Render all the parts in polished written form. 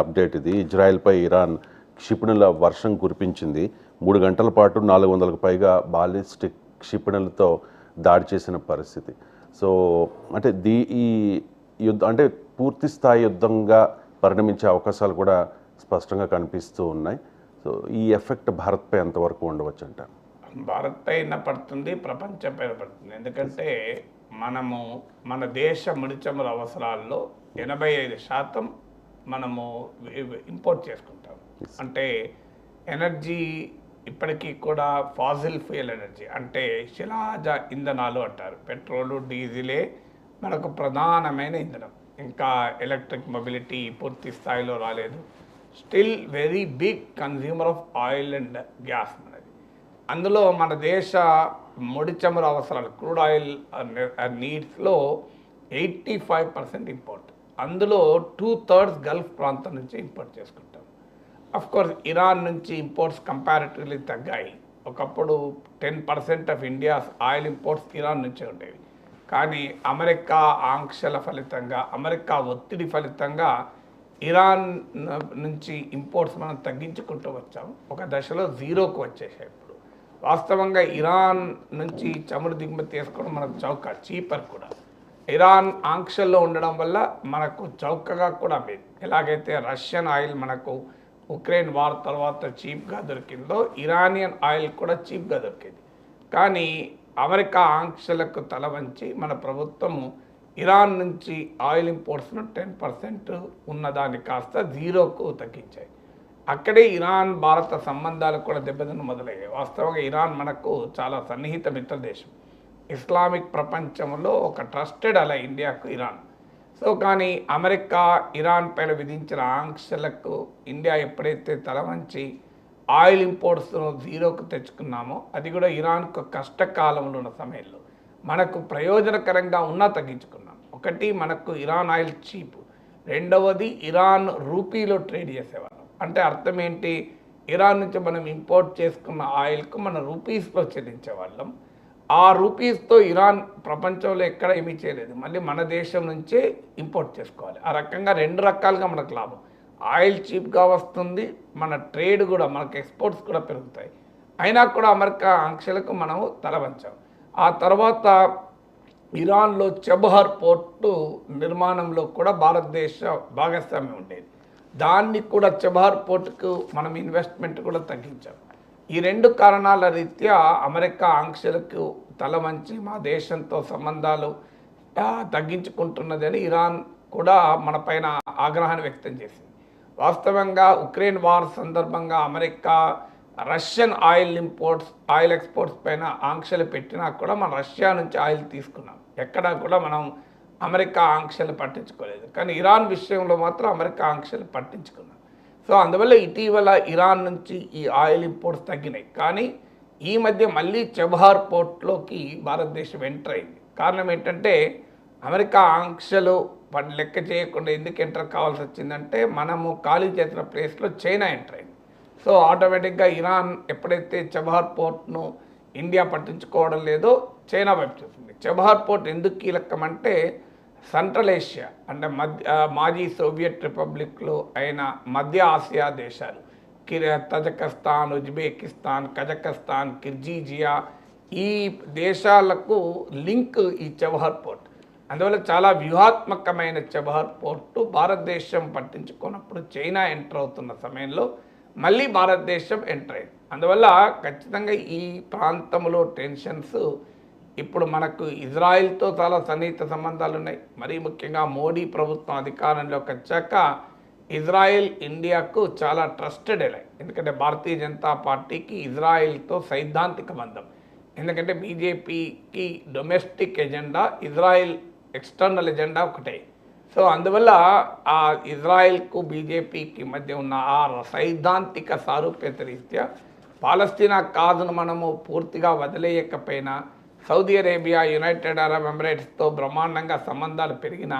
Update ఇది. ఇజ్రాయెల్పై Iran క్షిపణుల వర్షం కురిపించింది. 3 గంటల పాటు 400కు పైగా బాలిస్టిక్ క్షిపణులతో దాడి చేసిన పరిస్థితి. సో అంటే ఈ యుద్ధం అంటే పూర్తి స్థాయి యుద్ధంగా పరిణమించే అవకాశాలు కూడా స్పష్టంగా కనిపిస్తూ ఉన్నాయి. సో ఈ ఎఫెక్ట్ భారత్పై ఎంతవరకు ఉండవచ్చు అంటారు? భారత్ పైన పడుతుంది, ప్రపంచం పైన పడుతుంది. ఎందుకంటే మనము మన దేశ ముడిచముల అవసరాల్లో 85% మనము ఇంపోర్ట్ చేసుకుంటాం. అంటే ఎనర్జీ ఇప్పటికీ కూడా ఫాజిల్ ఫ్యూయల్ ఎనర్జీ అంటే శిలాజ ఇంధనాలు అంటారు. పెట్రోలు, డీజిలే మనకు ప్రధానమైన ఇంధనం. ఇంకా ఎలక్ట్రిక్ మొబిలిటీ పూర్తి స్థాయిలో రాలేదు. Still very big consumer of oil and gas మనది. అందులో మన దేశ ముడి చమురు అవసరాలు క్రూడ్ ఆయిల్ నీడ్స్లో 85% ఇంపోర్ట్. అందులో 2/3 గల్ఫ్ ప్రాంతం నుంచి ఇంపోర్ట్ చేసుకుంటాం. కోర్స్ ఇరాన్ నుంచి ఇంపోర్ట్స్ కంపారిటివ్లీ తగ్గాయి. ఒకప్పుడు 10% of India's oil imports Iran నుంచే ఉండేవి. కానీ అమెరికా ఆంక్షల ఫలితంగా, అమెరికా ఒత్తిడి ఫలితంగా ఇరాన్ నుంచి ఇంపోర్ట్స్ మనం తగ్గించుకుంటూ వచ్చాము. ఒక దశలో జీరోకు వచ్చేసాయి. ఇప్పుడు వాస్తవంగా ఇరాన్ నుంచి చమురు దిగుమతి చేసుకోవడం మనకు చౌక, చీపర్ కూడా. ఇరాన్ ఆంక్షల్లో ఉండడం వల్ల మనకు చౌకగా కూడా అమ్మేది. ఎలాగైతే రష్యన్ ఆయిల్ మనకు ఉక్రెయిన్ వార్ తర్వాత చీప్గా దొరికిందో, ఇరానియన్ ఆయిల్ కూడా చీప్గా దొరికింది. కానీ అమెరికా ఆంక్షలకు తల వంచి మన ప్రభుత్వము ఇరాన్ నుంచి ఆయిల్ ఇంపోర్ట్స్ను 10% ఉన్నదాన్ని కాస్త జీరోకు తగ్గించాయి. అక్కడే ఇరాన్ భారత సంబంధాలు కూడా దెబ్బతిన్న మొదలయ్యాయి. వాస్తవంగా ఇరాన్ మనకు చాలా సన్నిహిత మిత్ర దేశం. ఇస్లామిక్ ప్రపంచంలో ఒక ట్రస్టెడ్ అలా ఇండియాకు ఇరాన్. సో కానీ అమెరికా ఇరాన్ పైన విధించిన ఆంక్షలకు ఇండియా ఎప్పుడైతే తల వంచి ఆయిల్ ఇంపోర్ట్స్ను జీరోకు తెచ్చుకున్నామో, అది కూడా ఇరాన్కు కష్టకాలంలో ఉన్న సమయంలో మనకు ప్రయోజనకరంగా ఉన్నా తగ్గించుకున్నాం. ఒకటి, మనకు ఇరాన్ ఆయిల్ చీప్. రెండవది, ఇరాన్ రూపీలో ట్రేడ్ చేసేవాళ్ళం. అంటే అర్థం ఏంటి? ఇరాన్ నుంచి మనం ఇంపోర్ట్ చేసుకున్న ఆయిల్కు మన రూపీస్లో చెల్లించేవాళ్ళం. ఆ రూపీస్తో ఇరాన్ ప్రపంచంలో ఎక్కడ ఏమీ చేయలేదు. మళ్ళీ మన దేశం నుంచే ఇంపోర్ట్ చేసుకోవాలి. ఆ రకంగా 2 రకాలుగా మనకు లాభం. ఆయిల్ చీప్గా వస్తుంది, మన ట్రేడ్ కూడా, మనకు ఎక్స్పోర్ట్స్ కూడా పెరుగుతాయి. అయినా కూడా అమెరికా ఆంక్షలకు మనము తల వంచాం. ఆ తర్వాత ఇరాన్లో చబహార్ పోర్టు నిర్మాణంలో కూడా భారతదేశ భాగస్వామ్యం ఉండేది. దాన్ని కూడా చబహార్ పోర్టుకు మనం ఇన్వెస్ట్మెంట్ కూడా తగ్గించాం. ఈ 2 కారణాల రీత్యా అమెరికా ఆంక్షలకు తల వంచి మా దేశంతో సంబంధాలు తగ్గించుకుంటున్నదని ఇరాన్ కూడా మన పైన ఆగ్రహాన్ని వ్యక్తం చేసింది. వాస్తవంగా ఉక్రెయిన్ వార్ సందర్భంగా అమెరికా రష్యన్ ఆయిల్ ఎక్స్పోర్ట్స్ పైన ఆంక్షలు పెట్టినా కూడా మనం రష్యా నుంచి ఆయిల్ తీసుకున్నాం. ఎక్కడా కూడా మనం అమెరికా ఆంక్షలు పట్టించుకోలేదు. కానీ ఇరాన్ విషయంలో మాత్రం అమెరికా ఆంక్షలు పట్టించుకున్నాం. సో అందువల్ల ఇటీవల ఇరాన్ నుంచి ఈ ఆయిల్ ఇంపోర్ట్స్ తగ్గినాయి. కానీ ఈ మధ్య మళ్ళీ చబహార్ పోర్ట్లోకి భారతదేశం ఎంటర్ అయింది. కారణం ఏంటంటే అమెరికా ఆంక్షలు లెక్క చేయకుండా ఎందుకు ఎంటర్ కావాల్సి వచ్చిందంటే, మనము ఖాళీ చేసిన ప్లేస్లో చైనా ఎంటర్ అయింది. సో ఆటోమేటిక్గా ఇరాన్ ఎప్పుడైతే చబహార్ పోర్ట్ను ఇండియా పట్టించుకోవడం లేదో చైనా వైపు చూస్తుంది. చబహార్ పోర్ట్ ఎందుకు కీలకం అంటే, సెంట్రల్ ఏషియా అంటే మాజీ సోవియట్ రిపబ్లిక్లు అయిన మధ్య ఆసియా దేశాలు తజకిస్తాన్, ఉజ్బెకిస్తాన్, కజకిస్తాన్, కిర్గిజియా, ఈ దేశాలకు లింక్ ఈ చబహార్ పోర్ట్. అందువల్ల చాలా వ్యూహాత్మకమైన చబహార్ పోర్టు భారతదేశం పట్టించుకున్నప్పుడు చైనా ఎంటర్ అవుతున్న సమయంలో మళ్ళీ భారతదేశం ఎంటర్ అయింది. అందువల్ల ఖచ్చితంగా ఈ ప్రాంతంలో టెన్షన్స్ ఇప్పుడు మనకు ఇజ్రాయిల్తో చాలా సన్నిహిత సంబంధాలు ఉన్నాయి. మరీ ముఖ్యంగా మోడీ ప్రభుత్వం అధికారంలోకి వచ్చాక ఇజ్రాయెల్ ఇండియాకు చాలా ట్రస్టెడ్ అలై. ఎందుకంటే భారతీయ జనతా పార్టీకి ఇజ్రాయిల్తో సైద్ధాంతిక బంధం. ఎందుకంటే బీజేపీకి domestic agenda, Israel external agenda ఒకటే. సో అందువల్ల ఆ ఇజ్రాయిల్కు బీజేపీకి మధ్య ఉన్న ఆ సైద్ధాంతిక సారూప్యత రీత్యా పాలస్తీనా కాజును మనము పూర్తిగా వదిలేయకపోయినా, సౌదీ అరేబియా, యునైటెడ్ అరబ్ ఎమిరేట్స్తో బ్రహ్మాండంగా సంబంధాలు పెరిగినా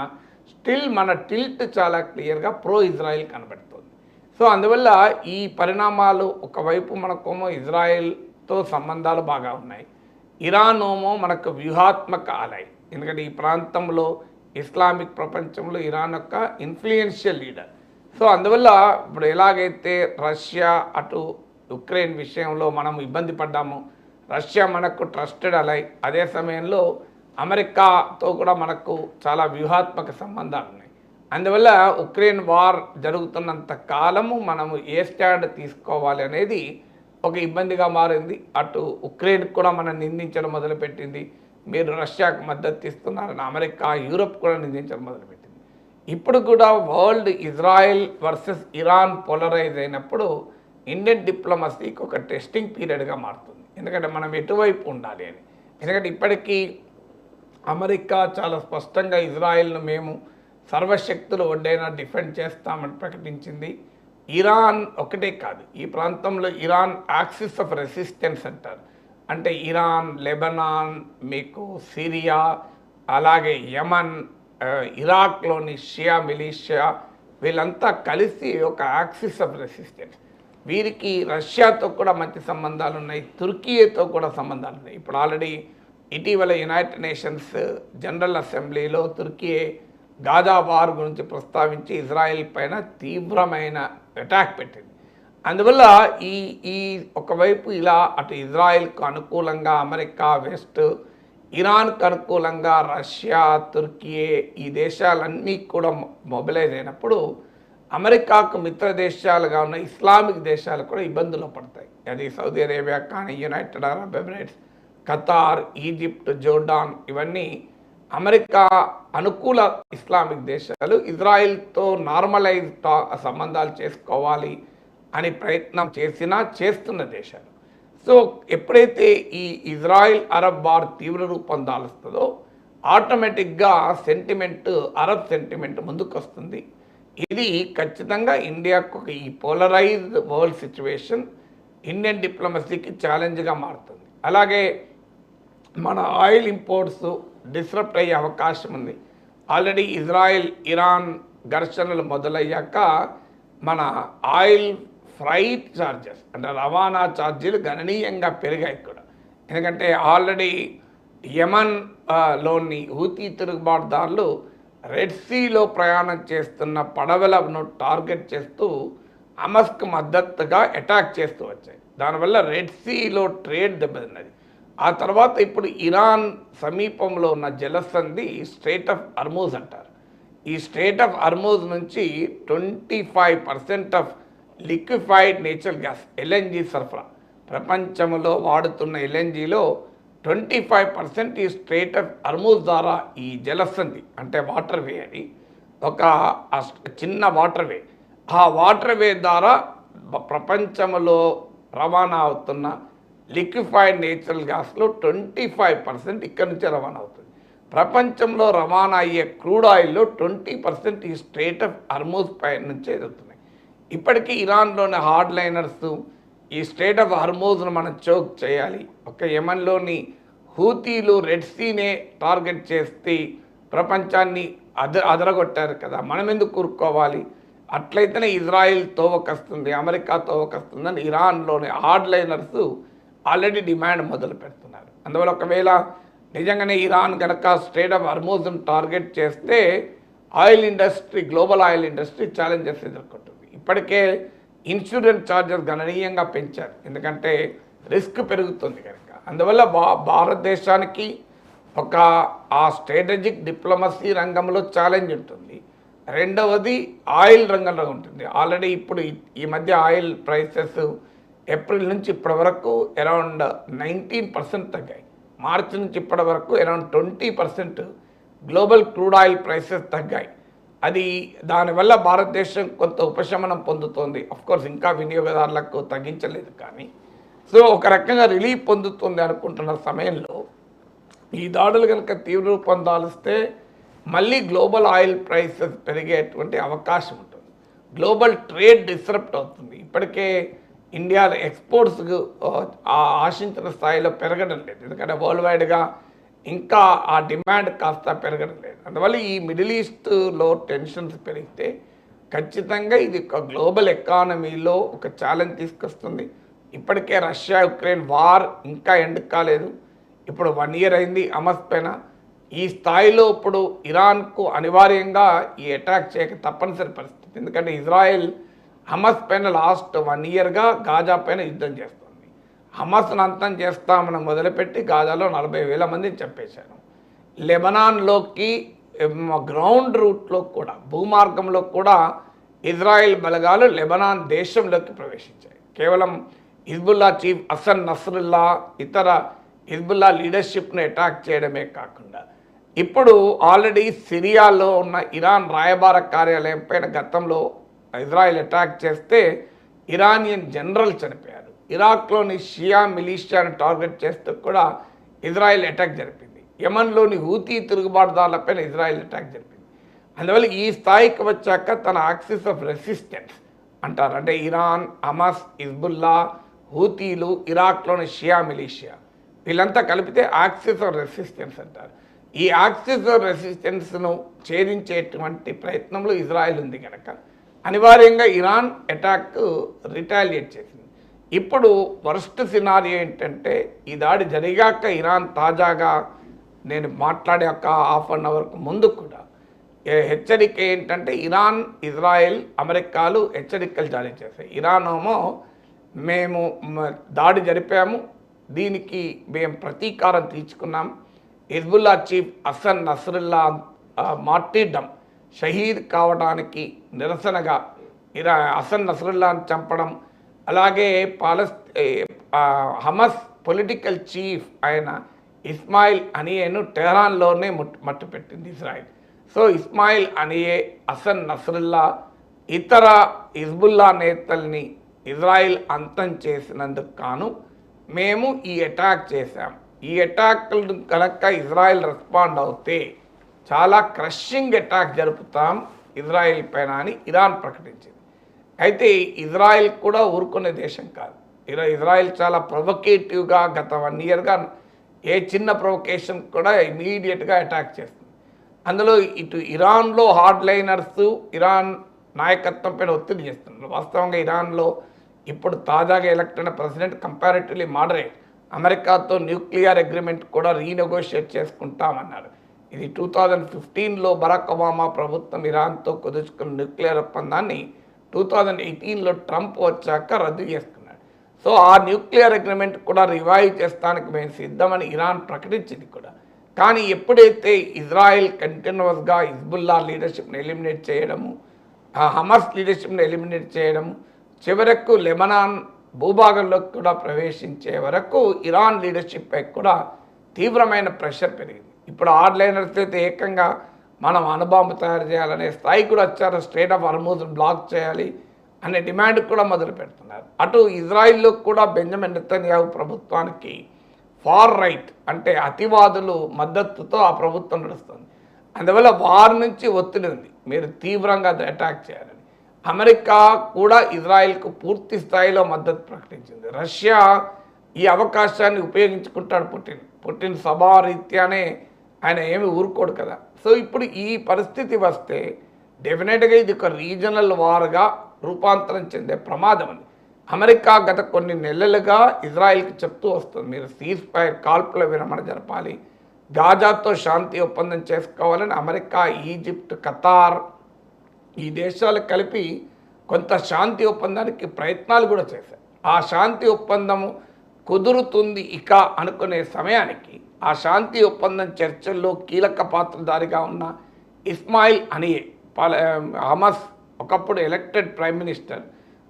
స్టిల్ మన టిల్ట్ చాలా క్లియర్గా ప్రో ఇజ్రాయిల్ కనబడుతుంది. సో అందువల్ల ఈ పరిణామాలు, ఒకవైపు మనకేమో ఇజ్రాయిల్తో సంబంధాలు బాగా ఉన్నాయి, ఇరాన్ ఏమో మనకు వ్యూహాత్మక అలై. ఎందుకంటే ఈ ప్రాంతంలో ఇస్లామిక్ ప్రపంచంలో ఇరాన్ యొక్క ఇన్ఫ్లుయెన్షియల్ లీడర్. సో అందువల్ల ఇప్పుడు ఎలాగైతే రష్యా అటు ఉక్రెయిన్ విషయంలో మనం ఇబ్బంది పడ్డాము, రష్యా మనకు ట్రస్టెడ్ అలై, అదే సమయంలో అమెరికాతో కూడా మనకు చాలా వ్యూహాత్మక సంబంధాలు ఉన్నాయి. అందువల్ల ఉక్రెయిన్ వార్ జరుగుతున్నంత కాలము మనము ఏ స్టాండ్ తీసుకోవాలి అనేది ఒక ఇబ్బందిగా మారింది. అటు ఉక్రెయిన్ కూడా మనం నిందించడం మొదలుపెట్టింది, మీరు రష్యాకు మద్దతు ఇస్తున్నారని అమెరికా, యూరోప్ కూడా నిందించడం మొదలుపెట్టింది. ఇప్పుడు కూడా world Israel versus Iran polarise అయినప్పుడు ఇండియన్ డిప్లొమసీకి ఒక టెస్టింగ్ పీరియడ్గా మారుతుంది. ఎందుకంటే మనం ఎటువైపు ఉండాలి అని. ఎందుకంటే ఇప్పటికీ అమెరికా చాలా స్పష్టంగా ఇజ్రాయెల్ను మేము సర్వశక్తులు ఒడ్డైనా డిఫెండ్ చేస్తామని ప్రకటించింది. ఇరాన్ ఒకటే కాదు, ఈ ప్రాంతంలో ఇరాన్ యాక్సిస్ ఆఫ్ రెసిస్టెన్స్ అంటారు. అంటే ఇరాన్, లెబనాన్, మీకు సిరియా, అలాగే యమన్, ఇరాక్లోని షియా మిలీషియా, వీళ్ళంతా కలిసి ఒక యాక్సిస్ ఆఫ్ రెసిస్టెన్స్. వీరికి రష్యాతో కూడా మంచి సంబంధాలు ఉన్నాయి, తుర్కీతో కూడా సంబంధాలు ఉన్నాయి. ఇప్పుడు ఆల్రెడీ ఇటీవల యునైటెడ్ నేషన్స్ జనరల్ అసెంబ్లీలో తుర్కీ గాజా వార్ గురించి ప్రస్తావించి ఇజ్రాయెల్ పైన తీవ్రమైన అటాక్ పెట్టింది. అందువల్ల ఈ ఈ ఒకవైపు ఇలా అటు ఇజ్రాయెల్కు అనుకూలంగా అమెరికా, వెస్ట్, ఇరాన్కు అనుకూలంగా రష్యా, తుర్కీ, ఈ దేశాలన్నీ కూడా మొబిలైజ్ అయినప్పుడు అమెరికాకు మిత్ర దేశాలుగా ఉన్న ఇస్లామిక్ దేశాలు కూడా ఇబ్బందులు పడతాయి. అది సౌదీ అరేబియా కానీ, United Arab Emirates, Qatar, Egypt, Jordan, ఇవన్నీ అమెరికా అనుకూల ఇస్లామిక్ దేశాలు. ఇజ్రాయిల్తో నార్మలైజ్ సంబంధాలు చేసుకోవాలి అని ప్రయత్నం చేస్తున్న దేశాలు. సో ఎప్పుడైతే ఈ ఇజ్రాయిల్ అరబ్ వార్ తీవ్ర రూపం దాలుస్తుందో ఆటోమేటిక్గా అరబ్ సెంటిమెంట్ ముందుకు వస్తుంది. ఇది ఖచ్చితంగా ఇండియాకు ఈ పోలరైజ్డ్ వరల్డ్ సిచ్యువేషన్ ఇండియన్ డిప్లొమసీకి ఛాలెంజ్గా మారుతుంది. అలాగే మన ఆయిల్ ఇంపోర్ట్స్ డిస్రప్ట్ అయ్యే అవకాశం ఉంది. ఆల్రెడీ ఇజ్రాయెల్ ఇరాన్ ఘర్షణలు మొదలయ్యాక మన ఆయిల్ ఫ్రైట్ ఛార్జెస్ అంటే రవాణా ఛార్జీలు గణనీయంగా పెరిగాయి కూడా. ఎందుకంటే ఆల్రెడీ యమన్లోని హూతీ తిరుగుబాటుదారులు రెడ్ సీలో ప్రయాణం చేస్తున్న పడవలను టార్గెట్ చేస్తూ హమాస్కు మద్దతుగా అటాక్ చేస్తూ వచ్చాయి. దానివల్ల రెడ్ సీలో ట్రేడ్ దెబ్బతిన్నది. ఆ తర్వాత ఇప్పుడు ఇరాన్ సమీపంలో ఉన్న జలసంధి స్ట్రెయిట్ ఆఫ్ హర్మూజ్ అంటారు. ఈ స్ట్రెయిట్ ఆఫ్ హర్మూజ్ నుంచి 25% of liquefied natural gas LNG సరఫరా, ప్రపంచంలో వాడుతున్న ఎల్ఎన్జీలో 25% ఈ స్ట్రెయిట్ ఆఫ్ హర్మూజ్ ద్వారా ఈ జలసంధి అంటే వాటర్ వే అని ఒక చిన్న వాటర్ వే, ఆ వాటర్ వే ద్వారా ప్రపంచంలో రవాణా అవుతున్న లిక్విఫైడ్ నేచురల్ గ్యాస్లో 25% ఇక్కడి నుంచే రవాణా అవుతుంది. ప్రపంచంలో రవాణా అయ్యే క్రూడ్ ఆయిల్లో 20% ఈ స్ట్రెయిట్ ఆఫ్ హర్మూజ్ పై నుంచే ఎదుగుతున్నాయి. ఇప్పటికీ ఇరాన్లోని హార్డ్ లైనర్స్ ఈ స్ట్రెయిట్ ఆఫ్ హర్మూజ్ను మనం చోక్ చేయాలి. ఒక యమన్లోని హూతీలు రెడ్ సీనే టార్గెట్ చేస్తే ప్రపంచాన్ని అదరగొట్టారు కదా, మనం ఎందుకు కూరుకోవాలి? అట్లయితేనే ఇజ్రాయిల్ తోవకొస్తుంది, అమెరికా తోవకొస్తుందని ఇరాన్లోని హార్డ్ లైనర్స్ ఆల్రెడీ డిమాండ్ మొదలు పెడుతున్నారు. అందువల్ల ఒకవేళ నిజంగానే ఇరాన్ కనుక స్ట్రెయిట్ ఆఫ్ హర్మూజ్ను టార్గెట్ చేస్తే oil industry, global oil industry challenges ఎదుర్కొంటుంది. ఇప్పటికే ఇన్సూరెన్స్ ఛార్జెస్ గణనీయంగా పెంచారు, ఎందుకంటే రిస్క్ పెరుగుతుంది కనుక. అందువల్ల భారతదేశానికి ఒక ఆ స్ట్రాటజిక్ డిప్లొమసీ రంగంలో ఛాలెంజ్ ఉంటుంది. రెండవది ఆయిల్ రంగంలో ఉంటుంది. ఆల్రెడీ ఇప్పుడు ఈ మధ్య ఆయిల్ ప్రైసెస్ ఏప్రిల్ నుంచి ఇప్పటి వరకు అరౌండ్ 19% తగ్గాయి. మార్చి నుంచి ఇప్పటి వరకు around 20% global crude oil prices తగ్గాయి. అది దానివల్ల భారతదేశం కొంత ఉపశమనం పొందుతోంది. అఫ్కోర్స్ ఇంకా వినియోగదారులకు తగ్గించలేదు కానీ, సో ఒక రకంగా రిలీఫ్ పొందుతుంది అనుకుంటున్న సమయంలో ఈ దాడులు కనుక తీవ్ర రూపం దాలిస్తే మళ్ళీ గ్లోబల్ ఆయిల్ ప్రైసెస్ పెరిగేటువంటి అవకాశం ఉంటుంది. గ్లోబల్ ట్రేడ్ డిస్రప్ట్ అవుతుంది. ఇప్పటికే ఇండియా ఎక్స్పోర్ట్స్కు ఆశించిన స్థాయిలో పెరగడం లేదు, ఎందుకంటే వరల్డ్ వైడ్గా ఇంకా ఆ డిమాండ్ కాస్త పెరగడం లేదు. అందువల్ల ఈ మిడిల్ ఈస్ట్లో టెన్షన్స్ పెరిగితే ఖచ్చితంగా ఇది ఒక గ్లోబల్ ఎకానమీలో ఒక ఛాలెంజ్ తీసుకొస్తుంది. ఇప్పటికే రష్యా ఉక్రెయిన్ వార్ ఇంకా ఎండ్ కాలేదు. ఇప్పుడు 1 year అయింది హమాస్ పైన. ఈ స్థాయిలో ఇప్పుడు ఇరాన్కు అనివార్యంగా ఈ అటాక్ చేయక తప్పనిసరి పరిస్థితి. ఎందుకంటే ఇజ్రాయెల్ హమస్ పైన లాస్ట్ 1 ఇయర్గా గాజా పైన యుద్ధం చేస్తుంది. హమస్ను అంతం చేస్తామని మొదలుపెట్టి గాజాలో 40,000 మందిని చంపేశారు. లెబనాన్లోకి గ్రౌండ్ రూట్లో కూడా, భూమార్గంలో కూడా ఇజ్రాయెల్ బలగాలు లెబనాన్ దేశంలోకి ప్రవేశించాయి. కేవలం హిజ్బుల్లా చీఫ్ హసన్ నస్రుల్లా ఇతర హిజ్బుల్లా లీడర్షిప్ను అటాక్ చేయడమే కాకుండా ఇప్పుడు ఆల్రెడీ సిరియాలో ఉన్న ఇరాన్ రాయబార కార్యాలయం పైన గతంలో ఇజ్రాయెల్ అటాక్ చేస్తే ఇరానియన్ జనరల్ చనిపోయారు. ఇరాక్లోని షియా మిలీషియాను టార్గెట్ చేస్తూ కూడా ఇజ్రాయెల్ అటాక్ జరిపింది. యమన్లోని హూతీ తిరుగుబాటుదారులపైన ఇజ్రాయెల్ అటాక్ జరిపింది. అందువల్ల ఈ స్థాయికి వచ్చాక తన యాక్సిస్ ఆఫ్ రెసిస్టెన్స్ అంటారు. అంటే ఇరాన్, హమస్, హిజ్బుల్లా, హూతీలు, ఇరాక్లోని షియా మిలీషియా వీళ్ళంతా కలిపితే యాక్సిస్ ఆఫ్ రెసిస్టెన్స్ అంటారు. ఈ యాక్సిస్ ఆఫ్ రెసిస్టెన్స్ను ఛేదించేటువంటి ప్రయత్నంలో ఇజ్రాయెల్ ఉంది కనుక అనివార్యంగా ఇరాన్ అటాక్ రిటాలియేట్ చేసింది. ఇప్పుడు వర్స్ట్ సినారియో ఏంటంటే ఈ దాడి జరిగాక ఇరాన్ తాజాగా నేను మాట్లాడే ఒక హాఫ్ అన్ అవర్కు ముందు కూడా హెచ్చరిక ఏంటంటే ఇరాన్, ఇజ్రాయెల్, అమెరికాలు హెచ్చరికలు జారీ చేశాయి. ఇరాన్ ఏమో మేము దాడి జరిపాము, దీనికి మేము ప్రతీకారం తీర్చుకున్నాం. Hezbollah chief Hassan Nasrallah martyrdom షహీద్ కావడానికి నిరసనగా హసన్ నస్రుల్లాను చంపడం, అలాగే హమస్ పొలిటికల్ చీఫ్ అయిన ఇస్మాయిల్ అనియేను టెహరాన్లోనే మట్టుపెట్టింది Israel. So Ismail Haniyeh, Hassan Nasrallah, ఇతర హిజ్బుల్లా నేతల్ని ఇజ్రాయెల్ అంతం చేసినందుకు గాను మేము ఈ అటాక్ చేశాం. ఈ అటాక్లు కనుక ఇజ్రాయెల్ రెస్పాండ్ అవుతే చాలా క్రషింగ్ అటాక్ జరుపుతాం ఇజ్రాయెల్ పైన అని ఇరాన్ ప్రకటించింది. అయితే ఇజ్రాయెల్ కూడా ఊరుకునే దేశం కాదు. ఇజ్రాయెల్ చాలా ప్రొవొకేటివ్గా గత 1 ఇయర్గా ఏ చిన్న ప్రొవొకేషన్ కూడా ఇమీడియట్గా అటాక్ చేస్తుంది. అందులో ఇటు ఇరాన్లో హార్డ్ లైనర్స్ ఇరాన్ నాయకత్వం పైన ఒత్తిడి చేస్తున్నారు. వాస్తవంగా ఇరాన్లో ఇప్పుడు తాజాగా ఎలక్ట్ అయిన ప్రెసిడెంట్ కంపారిటివ్లీ మోడరేట్, అమెరికాతో న్యూక్లియర్ అగ్రిమెంట్ కూడా రీనెగోషియేట్ చేసుకుంటామన్నారు. ఇది 2015లో బరాక్ ఒబామా ప్రభుత్వం ఇరాన్తో కుదుర్చుకున్న న్యూక్లియర్ ఒప్పందాన్ని 2018లో ట్రంప్ వచ్చాక రద్దు చేసుకున్నాడు. సో ఆ న్యూక్లియర్ అగ్రిమెంట్ కూడా రివైవ్ చేస్తానికి మేము సిద్ధమని ఇరాన్ ప్రకటించింది కూడా. కానీ ఎప్పుడైతే ఇజ్రాయెల్ కంటిన్యూస్గా హిజ్బుల్లా లీడర్షిప్ని ఎలిమినేట్ చేయడము, హమస్ లీడర్షిప్ని ఎలిమినేట్ చేయడము, చివరకు లెబనాన్ భూభాగంలోకి కూడా ప్రవేశించే వరకు ఇరాన్ లీడర్షిప్పై కూడా తీవ్రమైన ప్రెషర్ పెరిగింది. ఇప్పుడు ఆర్లైనర్స్ అయితే ఏకంగా మనం అణుబాంబు తయారు చేయాలనే స్థాయి కూడా వచ్చారు. స్ట్రేట్ ఆఫ్ హర్మూజ్ బ్లాక్ చేయాలి అనే డిమాండ్ కూడా మొదలు పెడుతున్నారు. అటు ఇజ్రాయిల్లో కూడా బెంజమిన్ నెతన్యాహు ప్రభుత్వానికి ఫార్ రైట్ అంటే అతివాదులు మద్దతుతో ఆ ప్రభుత్వం నడుస్తుంది. అందువల్ల వారి నుంచి ఒత్తిడి ఉంది, మీరు తీవ్రంగా అటాక్ చేయాలని. అమెరికా కూడా ఇజ్రాయెల్కు పూర్తి స్థాయిలో మద్దతు ప్రకటించింది. రష్యా ఈ అవకాశాన్ని ఉపయోగించుకుంటాడు పుటిన్ స్వభావరీత్యానే ఆయన ఏమి ఊరుకోడు కదా. సో ఇప్పుడు ఈ పరిస్థితి వస్తే డెఫినెట్గా ఇది ఒక రీజనల్ వార్గా రూపాంతరం చెందే ప్రమాదం ఉంది. అమెరికా గత కొన్ని నెలలుగా ఇజ్రాయెల్కి చెప్తూ వస్తుంది, మీరు సీజ్ ఫైర్ కాల్పుల విరమణ జరపాలి, గాజాతో శాంతి ఒప్పందం చేసుకోవాలని. అమెరికా, ఈజిప్ట్, ఖతార్ ఈ దేశాలు కలిపి కొంత శాంతి ఒప్పందానికి ప్రయత్నాలు కూడా చేశారు. ఆ శాంతి ఒప్పందము కుదురుతుంది ఇక అనుకునే సమయానికి ఆ శాంతి ఒప్పందం చర్చల్లో కీలక పాత్రధారిగా ఉన్న ఇస్మాయిల్ అనియే, హమస్ ఒకప్పుడు ఎలక్టెడ్ ప్రైమ్ మినిస్టర్,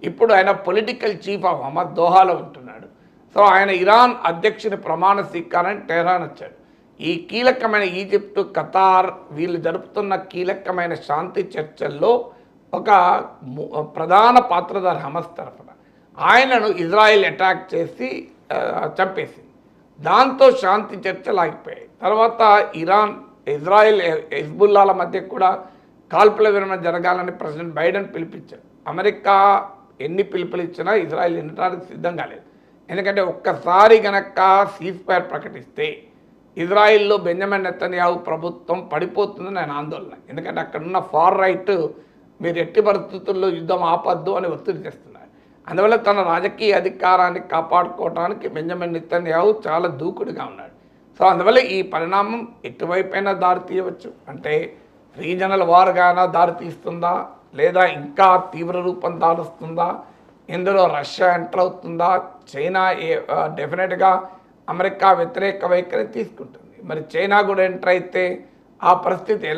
ఇప్పుడు ఆయన పొలిటికల్ చీఫ్ ఆఫ్ హమస్ దోహాలో ఉంటున్నాడు. సో ఆయన ఇరాన్ అధ్యక్షుని ప్రమాణ స్వీకారానికి టెహరాన్ వచ్చాడు. ఈ కీలకమైన ఈజిప్టు, ఖతార్ వీళ్ళు జరుపుతున్న కీలకమైన శాంతి చర్చల్లో ఒక ప్రధాన పాత్రధారి హమస్ తరఫున ఆయనను ఇజ్రాయెల్ అటాక్ చేసి చంపేసింది. దాంతో శాంతి చర్చలు ఆగిపోయాయి. తర్వాత ఇరాన్, ఇజ్రాయెల్, హిజ్బుల్లాల మధ్య కూడా కాల్పుల విరమణ జరగాలని ప్రెసిడెంట్ బైడెన్ పిలిపించారు. అమెరికా ఎన్ని పిలుపులు ఇచ్చినా ఇజ్రాయెల్ వినడానికి సిద్ధంగా లేదు. ఎందుకంటే ఒక్కసారి గనక సీజ్ ఫైర్ ప్రకటిస్తే ఇజ్రాయిల్లో బెంజమిన్ నెతన్యాహు ప్రభుత్వం పడిపోతుందని ఆయన ఆందోళన. ఎందుకంటే అక్కడున్న ఫార్ రైట్ మీరు ఎట్టి పరిస్థితుల్లో యుద్ధం ఆపద్దు అని ఒత్తిడి చేస్తున్నారు. అందువల్ల తన రాజకీయ అధికారాన్ని కాపాడుకోవడానికి బెంజమిన్ నెతన్యాహు చాలా దూకుడుగా ఉన్నాడు. సో అందువల్ల ఈ పరిణామం ఎటువైపైనా దారి తీయవచ్చు. అంటే రీజనల్ వార్గానా దారి తీస్తుందా, లేదా ఇంకా తీవ్ర రూపం దాలుస్తుందా, ఇందులో రష్యా ఎంటర్ అవుతుందా, చైనా డెఫినెట్గా అమెరికా వ్యతిరేక వైఖరి తీసుకుంటుంది. మరి చైనా కూడా ఎంటర్ అయితే ఆ పరిస్థితి ఎలా